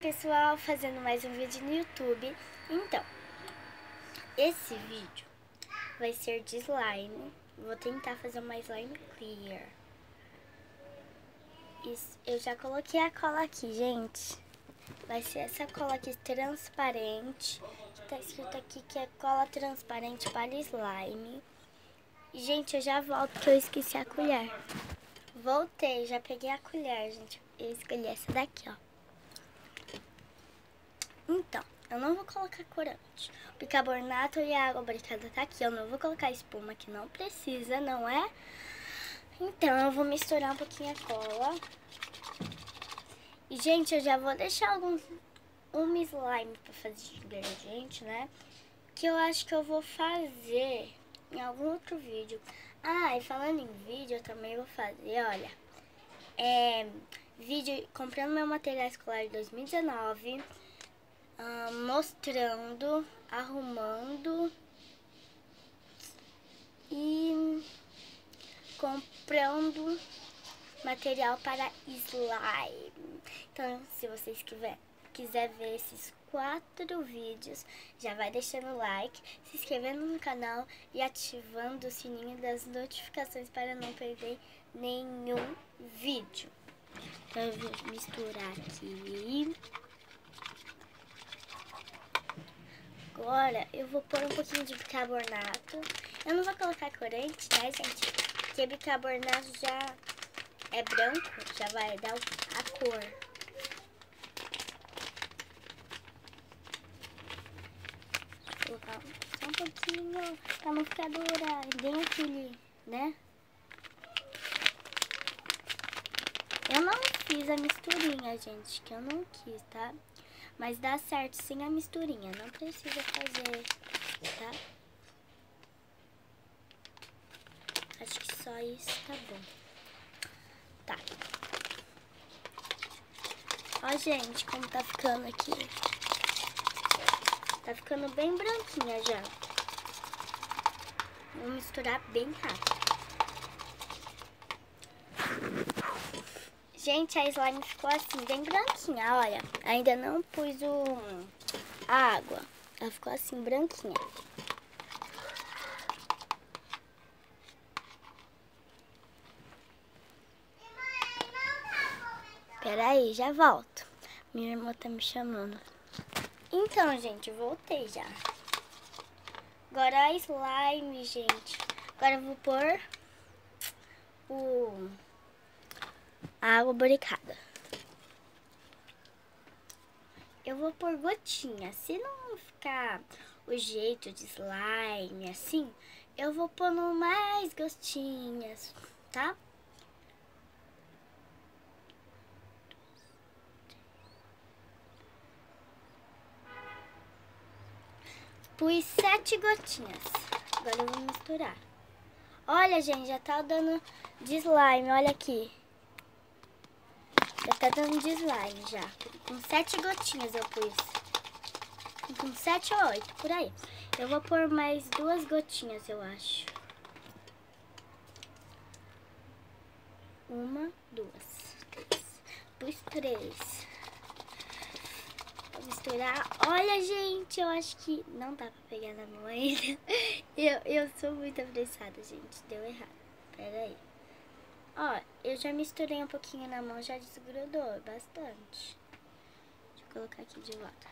pessoal, fazendo mais um vídeo no YouTube. Então, esse vídeo vai ser de slime. Vou tentar fazer uma slime clear. Eu já coloquei a cola aqui, gente. Vai ser essa cola aqui transparente. Tá escrito aqui que é cola transparente para slime. E, gente, eu já volto porque eu esqueci a colher. Voltei, já peguei a colher, gente. Eu escolhi essa daqui, ó. Então, eu não vou colocar corante. O bicarbonato e a água barricada tá aqui. Eu não vou colocar espuma, que não precisa, não é? Então, eu vou misturar um pouquinho a cola. E, gente, eu já vou deixar um slime pra fazer de ingrediente, né? Que eu acho que eu vou fazer em algum outro vídeo. Ah, e falando em vídeo, eu também vou fazer, olha. Vídeo comprando meu material escolar de 2019. Mostrando, arrumando e comprando material para slime. Então, se vocês quiser ver esses 4 vídeos, já vai deixando o like, se inscrevendo no canal e ativando o sininho das notificações para não perder nenhum vídeo. Então, eu vou misturar aqui. Agora eu vou pôr um pouquinho de bicarbonato. Eu não vou colocar corante, né, gente? Porque bicarbonato já é branco, já vai dar a cor. Vou colocar só um pouquinho pra não ficar dura, bem aquele, né? Eu não fiz a misturinha, gente, que eu não quis, tá? Mas dá certo sem a misturinha, não precisa fazer, tá? Acho que só isso tá bom. Tá. Ó, gente, como tá ficando aqui. Tá ficando bem branquinha já. Vou misturar bem rápido. Gente, a slime ficou assim, bem branquinha, olha. Ainda não pus a água. Ela ficou assim, branquinha. Peraí, já volto. Minha irmã tá me chamando. Então, gente, voltei já. Agora a slime, gente. Agora eu vou pôr a água boricada. Eu vou pôr gotinha. Se não ficar o jeito de slime assim, eu vou pôr mais gotinhas, tá? Pus 7 gotinhas. Agora eu vou misturar. Olha, gente, já tá dando de slime, olha aqui. Já tá dando de slime já. Com 7 gotinhas eu pus. Com 7 ou 8, por aí. Eu vou pôr mais 2 gotinhas, eu acho. 1, 2, 3. Pus 3. Vou misturar. Olha, gente, eu acho que não dá pra pegar na mão ainda. Eu sou muito apressada, gente. Deu errado. Pera aí. Ó, eu já misturei um pouquinho na mão, já desgrudou bastante. Deixa eu colocar aqui de volta.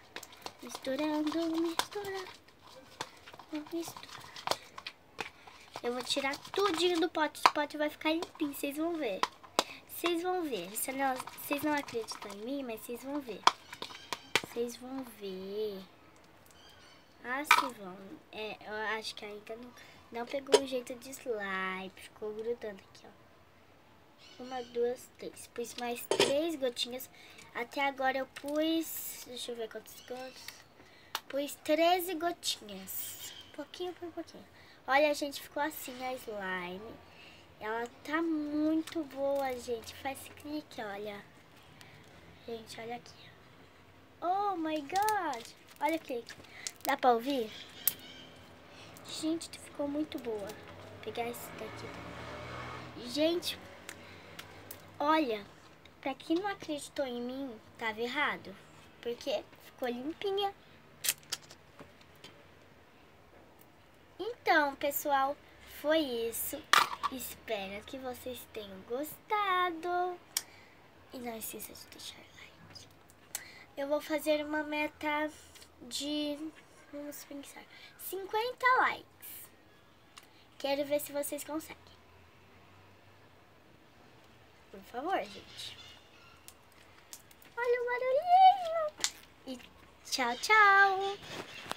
Misturando, misturando. Mistura. Eu vou tirar tudinho do pote. O pote vai ficar limpinho, vocês vão ver. Vocês vão ver. Vocês não acreditam em mim, mas vocês vão ver. Vocês vão ver. Ah, se vão. Eu acho que ainda não pegou o jeito de slime. Ficou grudando aqui, ó. 1, 2, 3. Pus mais 3 gotinhas. Até agora eu pus... Deixa eu ver quantos gotos. Pus 13 gotinhas. Pouquinho por pouquinho. Olha, gente, ficou assim a slime. Ela tá muito boa, gente. Faz clique, olha. Gente, olha aqui. Oh, my God. Olha aqui. Dá pra ouvir? Gente, ficou muito boa. Vou pegar esse daqui. Gente... Olha, pra quem não acreditou em mim, tava errado. porque ficou limpinha. Então, pessoal, foi isso. Espero que vocês tenham gostado. E não esqueça de deixar like. Eu vou fazer uma meta de, vamos pensar, 50 likes. Quero ver se vocês conseguem. Por favor, gente. Olha o barulhinho. E tchau, tchau.